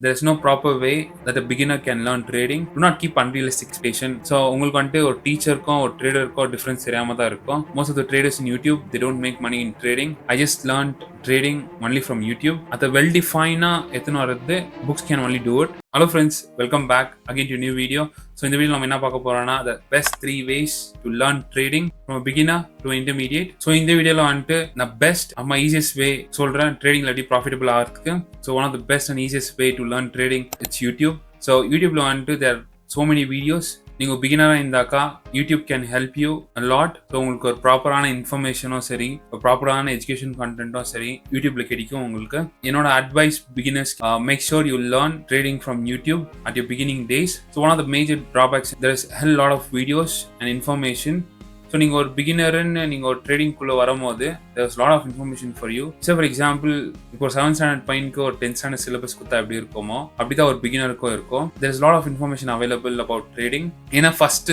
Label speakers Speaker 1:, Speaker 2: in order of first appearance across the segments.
Speaker 1: there is no proper way that a beginner can learn trading. Do not keep unrealistic expectation. So உங்களுக்கு வந்துட்டு ஒரு டீச்சருக்கும் ஒரு ட்ரேடருக்கும் difference தெரியாம தான் இருக்கும். Most of the traders in YouTube, they don't make money in trading. I just learned trading only from YouTube. அது well defined எத்தனை வருது, books can only do it. Hello friends, welcome back again to a new video. So இந்த video நம்ம என்ன பார்க்க போறோம்னா the best 3 ways to learn trading from a beginner to intermediate. So இந்த வீடியோல வந்துட்டு நான் பெஸ்ட் அம்மா easiest way சொல்றேன் ட்ரேடிங்ல எப்படி ப்ராஃபிட்டபிள் ஆகிறதுக்கு. So one of the best and easiest way to learn trading it's YouTube. So YouTubeல வந்துட்டு there are so many videos. நீங்க பிகினரா இருந்தாக்கா YouTube can help you a lot. So உங்களுக்கு ஒரு ப்ராப்பரான இன்ஃபர்மேஷனும் சரி, ஒரு ப்ராப்பரான எஜுகேஷன் கண்டென்ட்டும் சரி யூடியூப்ல கிடைக்கும் உங்களுக்கு. என்னோட advice beginners, make sure you learn trading from YouTube at your beginning days. So one of the major drawbacks, there is hell lot of videos and information. So நீங்கள் ஒரு பிகினருன்னு நீங்கள் ஒரு ட்ரேடிங்குள்ளே வரும்போது there is lot of information for you. So for example, இப்போ ஒரு 7th standard பையனுக்கு ஒரு 10th ஸ்டாண்டர்ட் சிலபஸ் கொடுத்தா எப்படி இருக்குமோ அப்படி தான் ஒரு பிகினருக்கும் இருக்கும். There is lot of information available about trading. ஏன்னா ஃபர்ஸ்ட்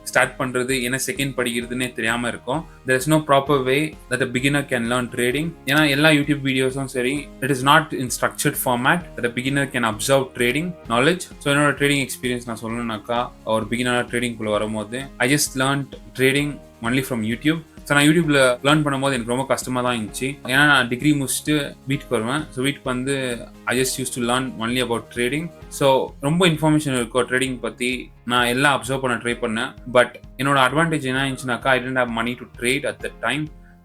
Speaker 1: ஸ்டார்ட் பண்ணுறது என்ன செகண்ட் படிக்கிறதுனே தெரியாமல் இருக்கும். There is no proper way that a beginner can learn trading. ஏன்னா எல்லா யூடியூப் வீடியோஸும் சரி, it is not in structured format that a beginner can observe trading knowledge. So என்னோட ட்ரேடிங் எக்ஸ்பீரியன்ஸ் நான் சொல்லணும்னாக்கா, ஒரு பிகினராக ட்ரேடிங்குள்ளே வரும்போது I just learnt trading only from YouTube. So நான் யூடியூப்ல லேர்ன் பண்ணும்போது எனக்கு ரொம்ப கஷ்டமாக தான் இருந்துச்சு. ஏன்னா நான் டிகிரி முடிச்சுட்டு வீட்டுக்கு வருவேன். ஸோ வீட்டுக்கு வந்து I just use to learn only about trading. So ரொம்ப இன்ஃபர்மேஷன் இருக்கும் ட்ரேடிங் பற்றி. நான் எல்லாம் அப்சர்வ் பண்ண ட்ரை பண்ணேன். பட் என்னோட அட்வான்டேஜ் என்ன இருந்துச்சுனாக்கா, I didn't have money to trade at that time.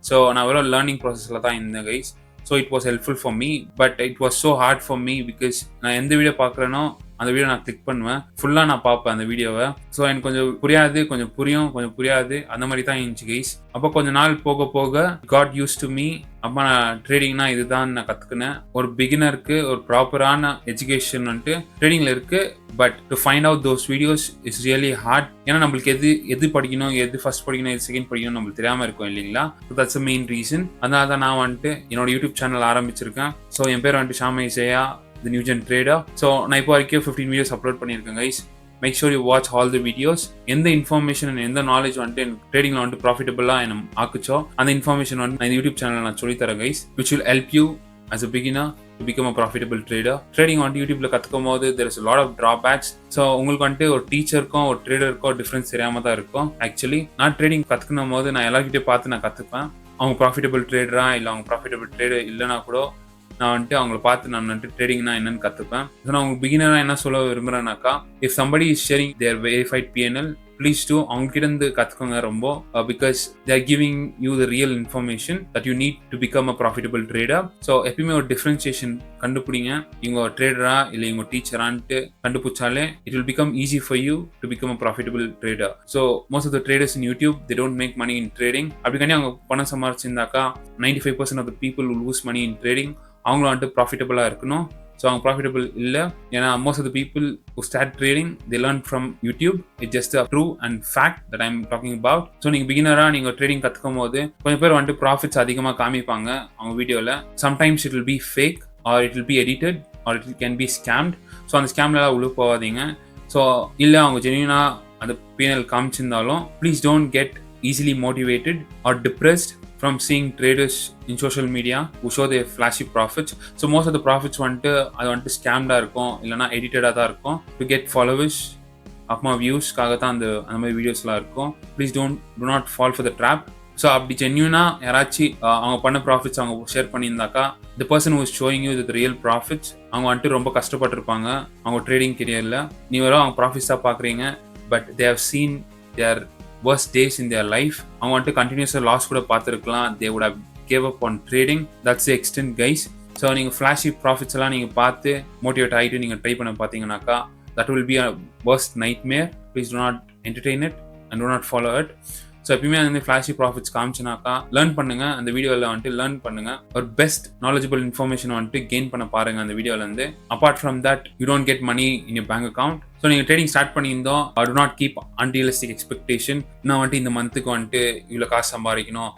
Speaker 1: So நான் வெறும் லேர்னிங் ப்ராசஸில் தான் இருந்தேன் guys. So it was helpful for me, but it was so hard for me because நான் எந்த வீடியோ பார்க்குறேனோ அந்த வீடியோ நான் கிளிக் பண்ணுவேன், ஃபுல்லாக நான் பார்ப்பேன் அந்த வீடியோவை. ஸோ எனக்கு கொஞ்சம் புரியாது, கொஞ்சம் புரியும், கொஞ்சம் புரியாது, அந்த மாதிரி தான் இருந்துச்சு கைஸ். அப்போ கொஞ்சம் நாள் போக போக காட் யூஸ் டு மீ. அப்போ நான் ட்ரேடிங்னா இதுதான் நான் கற்றுக்கினேன். ஒரு பிகினருக்கு ஒரு ப்ராப்பரான எஜுகேஷன் வந்துட்டு ட்ரேடிங்கில் இருக்குது. But to find out those videos is really heart. ஏன்னா நம்மளுக்கு எது படிக்கணும், எது ஃபர்ஸ்ட் படிக்கணும், எது செகண்ட் படிக்கணும் நம்மளுக்கு தெரியாமல் இருக்கும் இல்லைங்களா. So that's a main reason. அதனால தான் நான் வந்துட்டு என்னோட யூடியூப் சேனல் ஆரம்பிச்சிருக்கேன். ஸோ என் பேர் வந்துட்டு Sham, the new gen trader. So நான் இப்போ வரைக்கும் 15 வீடியோஸ் அப்லோட் பண்ணியிருக்கேன் guys. Make sure you watch all the videos. எந்த இன்ஃபர்மேஷன் அண்ட் எந்த நாலேஜ் வந்துட்டு எனக்கு ட்ரேடிங்ல வந்துட்டு ப்ராஃபிட்டபிளாக என்ன ஆக்குச்சோ அந்த இன்ஃபர்மேஷன் வந்து நான் யூடியூப் சேனல் நான் சொல்லித்தரேன் guys, which will help you as a beginner to become a profitable trader. Trading வந்துட்டு யூடியூப்ல கற்றுக்கும் போது there is a lot of drawbacks. So உங்களுக்கு வந்துட்டு ஒரு டீச்சருக்கும் ஒரு ட்ரேடருக்கும் டிஃப்ரென்ஸ் தெரியாம தான் இருக்கும். ஆக்சுவலி நான் ட்ரேடிங் கற்றுக்கணும் போது நான் எல்லாருக்கிட்டே பார்த்து நான் கற்றுப்பேன். அவங்க ப்ராஃபிட்டபிள் ட்ரேடரா இல்லை அவங்க ப்ராஃபிட்டபிள் ட்ரேடர் இல்லைனா கூட நான் வந்துட்டு அவங்கள பார்த்து நான் வந்துட்டு ட்ரேடிங்னா என்னன்னு கற்றுப்பேன். ஸோ நான் உங்களுக்கு பிகினராக என்ன சொல்ல விரும்புகிறேன்னாக்கா, if somebody is sharing their verified PNL, please do அவங்ககிட்ட இருந்து கற்றுக்கோங்க ரொம்ப. Because they are giving you the real information that you need to become a profitable trader. So எப்பயுமே ஒரு டிஃப்ரென்சியேஷன் கண்டுபிடிங்க. இவங்க ட்ரேடரா இல்லை இவங்க டீச்சரான்ட்டு கண்டுபிடிச்சாலே it will become easy for you to become a profitable trader. So most of the traders in YouTube they don't make money in trading. அப்படிக்காண்டி அவங்க பணம் சம்பாரிச்சிருந்தாக்கா 95% of the people will lose money in trading. அவங்களும் வந்துட்டு ப்ராஃபிட்டபிளாக இருக்கணும். So அவங்க profitable இல்லை. ஏன்னா most of the people who start trading they learn from YouTube. It's just a true and fact that I'm talking about. So நீங்கள் பிகினராக நீங்கள் trading கற்றுக்கும் போது கொஞ்சம் பேர் வந்துட்டு ப்ராஃபிட்ஸ் அதிகமாக காமிப்பாங்க அவங்க வீடியோவில். Sometimes it will be fake or it will be edited or it can be scammed. So அந்த ஸ்கேம்லாம் உள்ள போகாதீங்க. ஸோ இல்லை அவங்க ஜென்யூனாக அந்த PNL காமிச்சிருந்தாலும் please don't get easily motivated or depressed from seeing traders in social media who show their flashy profits. So most of the profits வந்துட்டு அது வந்துட்டு ஸ்கேம்டாக இருக்கும், இல்லைனா எடிட்டடாக தான் இருக்கும். டு கெட் ஃபாலோவர்ஸ் அப்புறமா வியூஸ்க்காக தான் அந்த மாதிரி வீடியோஸ்லாம் இருக்கும். Please do not fall for the trap. So அப்படி ஜென்யூனாக யாராச்சும் அவங்க பண்ண ப்ராஃபிட்ஸ் அவங்க share பண்ணியிருந்தாக்கா, the person who is showing you the real profits அவங்க வந்துட்டு ரொம்ப கஷ்டப்பட்டிருப்பாங்க அவங்க ட்ரேடிங் கெரியரில். நீ வரும் அவங்க ப்ராஃபிட்ஸாக பார்க்குறீங்க, but they have seen their worst days in their life. அவங்க வந்துட்டு கண்டினியூஸாக லாஸ் கூட பார்த்துருக்கலாம். they would have gave up on trading. That's the extent guys. So நீங்கள் ஃப்ளாஷி ப்ராஃபிட்ஸ் எல்லாம் நீங்கள் பார்த்து மோட்டிவேட் ஆகிட்டு நீங்கள் ட்ரை பண்ண பார்த்தீங்கன்னாக்கா that will be a worst nightmare. Please do not entertain it and do not follow it. So எப்பயுமே அந்த ஃப்ளாஷி ப்ராஃபிட்ஸ் காமிச்சுனாக்கா லேர்ன் பண்ணுங்க. அந்த வீடியோவில் வந்துட்டு லேர்ன் பண்ணுங்க. ஒரு பெஸ்ட் நாலேஜபிள் இன்ஃபர்மேஷன் வந்துட்டு கெயின் பண்ண பாருங்க அந்த வீடியோலேருந்து. Apart from that you don't get money in your bank account. So நீங்கள் ட்ரேடிங் ஸ்டார்ட் பண்ணியிருந்தோம், do not keep unrealistic expectation. நான் வந்துட்டு இந்த மந்த்துக்கு வந்துட்டு இவ்வளோ காசு சம்பாதிக்கணும்,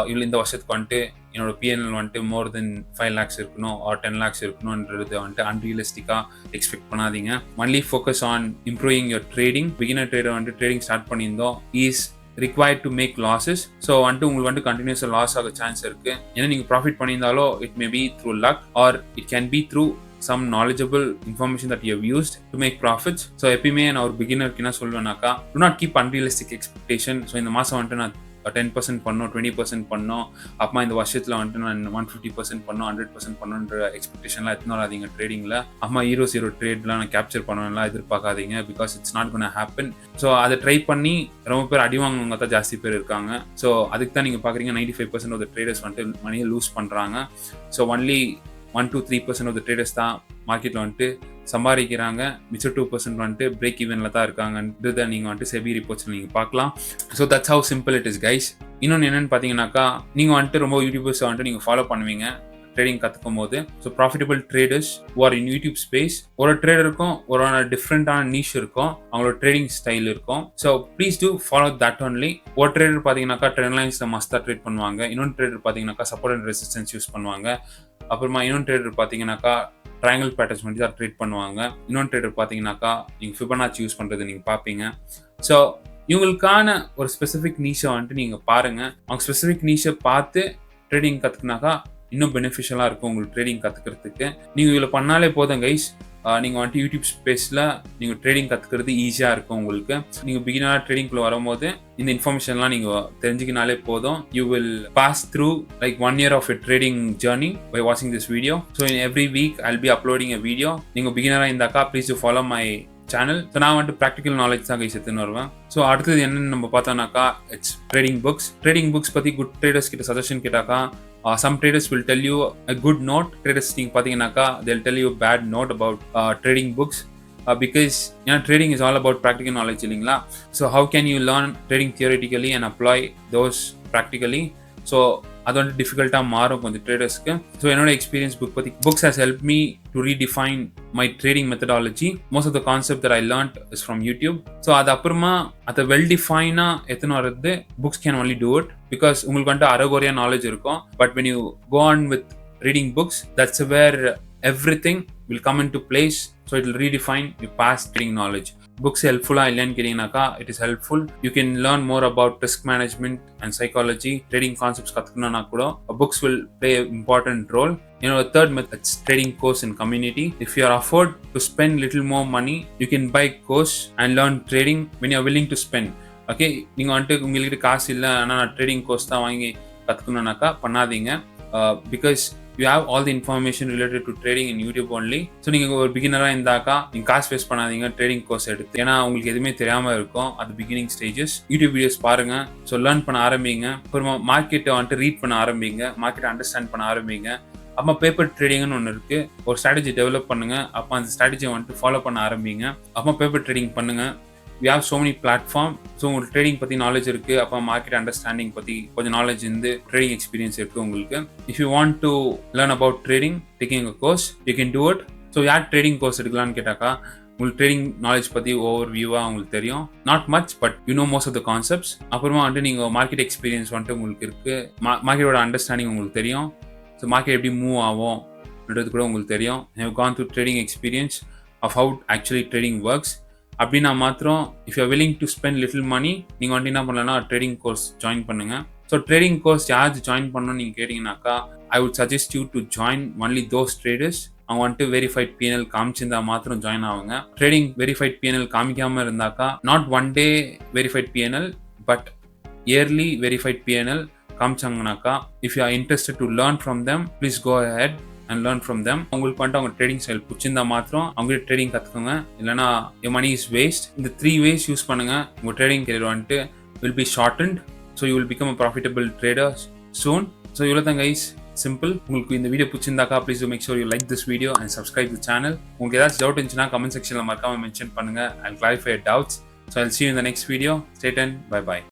Speaker 1: இவ்வளோ இந்த வருஷத்துக்கு வந்துட்டு என்னோட PNL வந்துட்டு மோர் தென் 5 lakhs இருக்கணும் ஆர் 10 lakhs இருக்கணும்ன்றது வந்துட்டு அன்ரியலிஸ்டிக்காக எக்ஸ்பெக்ட் பண்ணாதீங்க. Only focus on improving your trading. Beginner trader வந்துட்டு ட்ரேடிங் ஸ்டார்ட் பண்ணியிருந்தோம் is required to make losses. So வந்துட்டு உங்களுக்கு வந்துட்டு கண்டினியூஸாக லாஸ் ஆக சான்ஸ் இருக்குது. ஏன்னா நீங்கள் ப்ராஃபிட் பண்ணியிருந்தாலோ it may be through luck or it can be through some knowledgeable information that you have used to make profits. So எப்பயுமே நான் ஒரு பிகினருக்கு என்ன சொல்லுவேன்னாக்கா, do not keep unrealistic expectation. So இந்த மாதம் வந்துட்டு நான் 10% பண்ணோம், 20% பண்ணோம், அப்புறமா இந்த வருஷத்தில் வந்துட்டு நான் 150% பண்ணோம், 100% பண்ணோன்ற எக்ஸ்பெக்டேஷன்லாம் எத்தனை வராதிங்க ட்ரேடிங்கில். அம்மா ஹீரோ ட்ரேட்லாம் நான் கேப்சர் பண்ணலாம் எதிர்பார்க்காதீங்க, because it's not gonna happen. So அதை ட்ரை பண்ணி ரொம்ப பேர் அடி வாங்குவங்க தான் ஜாஸ்தி பேர் இருக்காங்க. ஸோ அதுக்கு தான் நீங்கள் பார்க்குறீங்க 95% ஆஃப் த ட்ரேடர்ஸ் வந்துட்டு மணியை லூஸ் பண்ணுறாங்க. So only 1-3% of the traders தான் மார்க்கெட்டில் வந்துட்டு சம்பாதிக்கிறாங்க. மிச்சம் 2% வந்துட்டு பிரேக் ஈவனில் தான் இருக்காங்கன்றதை நீங்கள் வந்துட்டு செபி ரிப்போர்ட்ஸில் நீங்கள் பார்க்கலாம். So that's how simple it is guys. இன்னொன்று என்னென்னு பார்த்தீங்கன்னாக்கா, நீங்கள் வந்துட்டு ரொம்ப யூடியூபர்ஸை வந்துட்டு நீங்கள் ஃபாலோ பண்ணுவீங்க ட்ரேடிங் கற்றுக்கும் போது. So profitable traders are in YouTube space, ஒரு ட்ரேடருக்கும் ஒரு டிஃப்ரெண்டான நீஷ் இருக்கும், அவங்களோட ட்ரேடிங் ஸ்டைல் இருக்கும். So please do follow that only. ஒரு ட்ரேடர் பார்த்தீங்கன்னாக்கா ட்ரெண்ட் லைன்ஸில் மஸ்தாக ட்ரேட் பண்ணுவாங்க. இன்னொன்று ட்ரேடர் பார்த்தீங்கன்னாக்கா சப்போர்ட் அண்ட் ரெசிஸ்டன்ஸ் யூஸ் பண்ணுவாங்க. அப்புறமா இன்னொன்று ட்ரேடர் பார்த்தீங்கன்னாக்கா ட்ரையாங்கிள் பேட்டர்ன்ஸ் மட்டும் தான் ட்ரேட் பண்ணுவாங்க. இன்னொன்று ட்ரேடர் பார்த்தீங்கன்னாக்கா நீங்கள் ஃபிபனாச்சி யூஸ் பண்ணுறது நீங்கள் பார்ப்பீங்க. ஸோ இவங்களுக்கான ஒரு ஸ்பெசிஃபிக் நீஷை வந்துட்டு நீங்கள் பாருங்கள். அவங்க ஸ்பெசிஃபிக் நீஷை பார்த்து ட்ரேடிங் கற்றுக்குனாக்கா இன்னும் பெனிஃபிஷியலாக இருக்கும் உங்களுக்கு ட்ரேடிங் கற்றுக்கிறதுக்கு. நீங்கள் இதில் பண்ணாலே போதும் கைஸ், நீங்கள் வந்துட்டு யூடியூப் ஸ்பேஸில் நீங்கள் ட்ரேடிங் கற்றுக்கிறது ஈஸியாக இருக்கும் உங்களுக்கு. நீங்கள் பிகினராக ட்ரேடிங்குள்ளே வரும்போது இந்த இன்ஃபர்மேஷன்லாம் நீங்கள் தெரிஞ்சுக்கினாலே போதும். You will pass through like 1 year of a trading journey by watching this video. So in every week I'll be uploading a video. நீங்கள் பிகினராக இருந்தாக்கா please to follow my channel. So நான் வந்துட்டு ப்ராக்டிக்கல் நாலேஜ் தான் guys எடுத்துன்னு வருவேன். So அடுத்தது என்னென்னு நம்ம பார்த்தோம்னாக்கா, it's trading books. Trading books பற்றி குட் ட்ரேடர்ஸ் கிட்ட சஜஷன் கேட்டாக்கா, some traders will tell you a good note. Traders நீங்க பார்த்தீங்கன்னாக்கா they'll tell you a bad note about trading books because trading is all about practical knowledge இல்லைங்களா. So how can you learn trading theoretically and apply those practically? So அது வந்து டிஃபிகல்ட்டாக மாறும் கொஞ்சம் ட்ரேடர்ஸ்க்கு. So என்னோட experience books has help me to redefine my trading methodology. Most of the concept that I learned is from YouTube. So அது அப்புறமா அதை வெல் டிஃபைனாக எத்தனை வரது books can only do it, because உங்களுக்கு வந்துட்டு அரைகுறையா நாலேஜ் இருக்கும். But when you go on with reading books, that's where everything will come into place. So it will redefine your past trading knowledge. Books helpful இல்லைன்னு கேட்டீங்கன்னாக்கா, it is helpful. You can learn more about risk management and psychology. Trading concepts கற்றுக்கணும்னா கூட books will play an important role. A third method is trading course and community. If you are afford to spend little more money, you can buy course and learn trading when you are willing to spend. Okay, நீங்கள் வந்துட்டு உங்களுக்கு காசு இல்லை ஆனால் நான் trading course தான் வாங்கி கற்றுக்கணுன்னாக்கா பண்ணாதீங்க. Because you have all the information related to trading in YouTube only. So நீங்கள் ஒரு பிகினராக இருந்தாக்கா நீங்கள் காசு வேஸ்ட் பண்ணாதீங்க ட்ரேடிங் கோர்ஸ் எடுத்து. ஏன்னா உங்களுக்கு எதுவுமே தெரியாமல் இருக்கும் அது பிகினிங் ஸ்டேஜஸ். யூடியூப் வீடியோஸ் பாருங்கள். ஸோ லேர்ன் பண்ண ஆரம்பிங்க. அப்புறமா மார்க்கெட்டை வந்துட்டு ரீட் பண்ண ஆரம்பிங்க, மார்க்கெட்டை அண்டர்ஸ்டாண்ட் பண்ண ஆரம்பிங்க. அப்போ பேப்பர் ட்ரேடிங்னு ஒன்று இருக்குது, ஒரு ஸ்ட்ராட்டஜி டெவலப் பண்ணுங்கள். அப்போ அந்த ஸ்ட்ராட்டஜியை வந்துட்டு ஃபாலோ பண்ண ஆரம்பிங்க. அப்போ பேப்பர் ட்ரேடிங் பண்ணுங்கள். we have so many platform. So உங்களுக்கு ட்ரேடிங் பற்றி நாலேஜ் இருக்குது, அப்போ மார்க்கெட் அண்டர்ஸ்டாண்டிங் பற்றி கொஞ்சம் நாலேஜ் இருந்து ட்ரேடிங் எக்ஸ்பீரியன்ஸ் இருக்குது உங்களுக்கு. If you want to learn about trading taking a course, you can do it. So யார் ட்ரேடிங் கோர்ஸ் எடுக்கலான்னு கேட்டாக்கா, உங்களுக்கு ட்ரேடிங் நாலேஜ் பற்றி ஓவர் வியூவாக உங்களுக்கு தெரியும். Not much, but you know most of the concepts. அப்புறமா வந்துட்டு நீங்கள் மார்க்கெட் எக்ஸ்பீரியன்ஸ் வந்துட்டு உங்களுக்கு இருக்குது, மார்க்கெட்டோட அண்டர்ஸ்டாண்டிங் உங்களுக்கு தெரியும். ஸோ மார்க்கெட் எப்படி மூவ் ஆகும்ன்றது கூட உங்களுக்கு தெரியும். Have gone through trading experience of how actually trading works. அப்படின்னா மாத்திரம் if you are willing to spend little money, நீங்கள் வந்துட்டு என்ன பண்ணலன்னா ட்ரேடிங் கோர்ஸ் ஜாயின் பண்ணுங்கள். ஸோ ட்ரேடிங் கோர்ஸ் யார் ஜாயின் பண்ணணும்னு நீங்கள் கேட்டிங்கனாக்கா, I would suggest you to join only those traders. அவங்க வந்துட்டு வெரிஃபைட் பிஎன்எல் காமிச்சிருந்தா மாத்திரம் ஜாயின் ஆகுங்க. ட்ரேடிங் வெரிஃபைட் பிஎன்எல் காமிக்காமல் இருந்தாக்கா, not one day verified PNL but yearly verified PNL காமிச்சாங்கனாக்கா, if you are interested to learn from them, please go ahead and learn from them. உங்களுக்கு வந்துட்டு அவங்க ட்ரேடிங் ஸ்டைல் பிடிச்சிருந்தா மாத்திரம் அவங்களே ட்ரேடிங் கற்றுக்கோங்க, இல்லைனா your money is waste. இந்த 3 ways யூஸ் பண்ணுங்க, உங்கள் ட்ரேடிங் கரியர் வந்துட்டு will be shortened. So you will become a profitable trader soon. So இவ்வளோ தான் guys, simple. உங்களுக்கு இந்த வீடியோ பிடிச்சிருந்தாக்கா please do make sure you like this video and subscribe to the channel. உங்களுக்கு ஏதாச்சும் டவுட் இருந்துச்சுன்னா comment செக்ஷனில் மறக்காம மென்ஷன் பண்ணுங்க. I'll clarify your doubts. So I'll see you in the next video. Stay tuned. Bye bye.